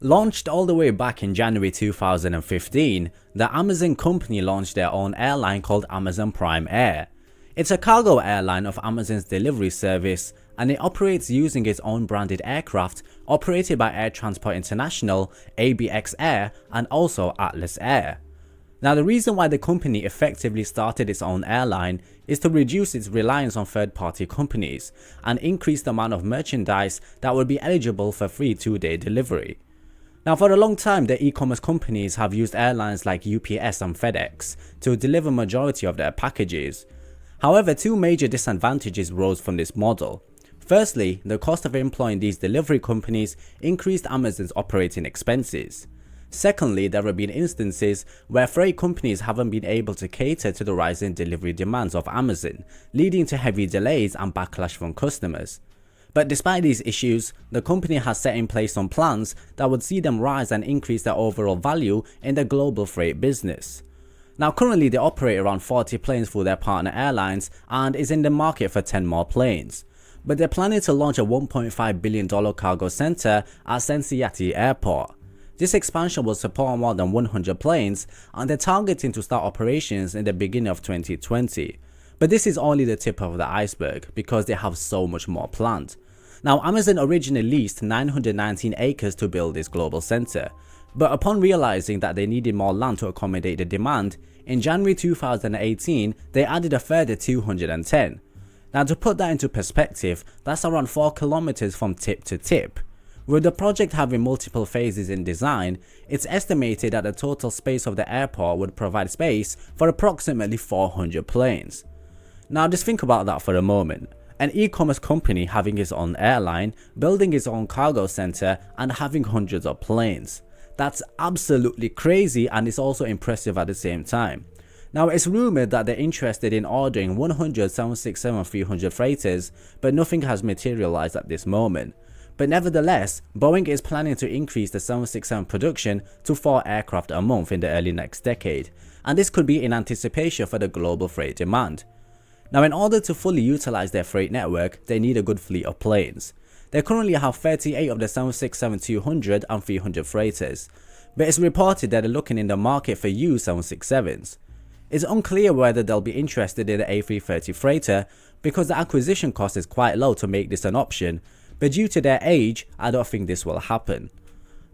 Launched all the way back in January 2015, the Amazon company launched their own airline called Amazon Prime Air. It's a cargo airline of Amazon's delivery service, and it operates using its own branded aircraft operated by Air Transport International, ABX Air, and also Atlas Air. Now, the reason why the company effectively started its own airline is to reduce its reliance on third-party companies and increase the amount of merchandise that would be eligible for free two-day delivery. Now, for a long time, the e-commerce companies have used airlines like UPS and FedEx to deliver majority of their packages. However, two major disadvantages arose from this model. Firstly, the cost of employing these delivery companies increased Amazon's operating expenses. Secondly, there have been instances where freight companies haven't been able to cater to the rising delivery demands of Amazon, leading to heavy delays and backlash from customers. But despite these issues, the company has set in place some plans that would see them rise and increase their overall value in the global freight business. Now, currently they operate around 40 planes for their partner airlines and is in the market for 10 more planes. But they're planning to launch a $1.5 billion cargo center at Cincinnati Airport. This expansion will support more than 100 planes, and they're targeting to start operations in the beginning of 2020. But this is only the tip of the iceberg because they have so much more planned. Now, Amazon originally leased 919 acres to build this global center, but upon realizing that they needed more land to accommodate the demand, in January 2018 they added a further 210. Now, to put that into perspective, that's around 4 kilometers from tip to tip. With the project having multiple phases in design, it's estimated that the total space of the airport would provide space for approximately 400 planes. Now, just think about that for a moment. An e-commerce company having its own airline, building its own cargo center, and having hundreds of planes. That's absolutely crazy, and it's also impressive at the same time. Now, it's rumored that they're interested in ordering 100 767-300 freighters, but nothing has materialized at this moment. But nevertheless, Boeing is planning to increase the 767 production to 4 aircraft a month in the early next decade, and this could be in anticipation for the global freight demand. Now, in order to fully utilize their freight network, they need a good fleet of planes. They currently have 38 of the 767-200 and 300 freighters, but it's reported that they're looking in the market for used 767s. It's unclear whether they'll be interested in the A330 freighter because the acquisition cost is quite low to make this an option, but due to their age, I don't think this will happen.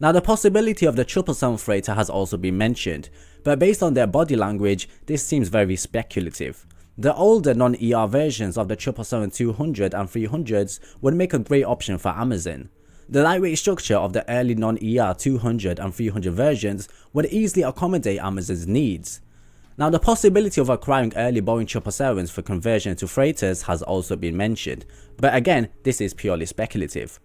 Now, the possibility of the 777 freighter has also been mentioned, but based on their body language, this seems very speculative. The older non-ER versions of the 777-200 and 300s would make a great option for Amazon. The lightweight structure of the early non-ER 200 and 300 versions would easily accommodate Amazon's needs. Now, the possibility of acquiring early Boeing 777s for conversion to freighters has also been mentioned, but again, this is purely speculative.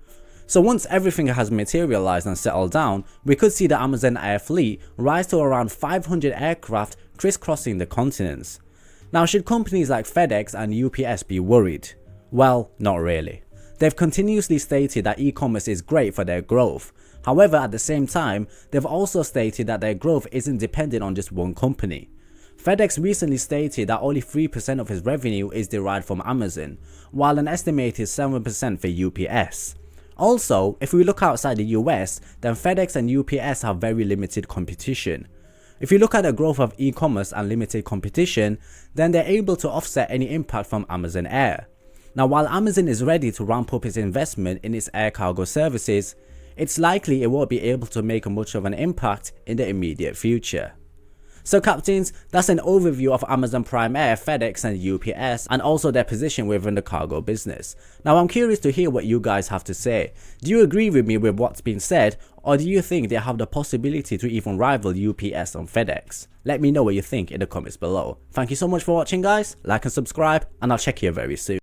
So once everything has materialized and settled down, we could see the Amazon Air fleet rise to around 500 aircraft crisscrossing the continents. Now, should companies like FedEx and UPS be worried? Well, not really. They've continuously stated that e-commerce is great for their growth. However, at the same time, they've also stated that their growth isn't dependent on just one company. FedEx recently stated that only 3% of its revenue is derived from Amazon, while an estimated 7% for UPS. Also, if we look outside the US, then FedEx and UPS have very limited competition. If you look at the growth of e-commerce and limited competition, then they're able to offset any impact from Amazon Air. Now, while Amazon is ready to ramp up its investment in its air cargo services, it's likely it won't be able to make much of an impact in the immediate future. So captains, that's an overview of Amazon Prime Air, FedEx and UPS, and also their position within the cargo business. Now, I'm curious to hear what you guys have to say. Do you agree with me with what's been said, or do you think they have the possibility to even rival UPS and FedEx? Let me know what you think in the comments below. Thank you so much for watching, guys. Like and subscribe, and I'll check you very soon.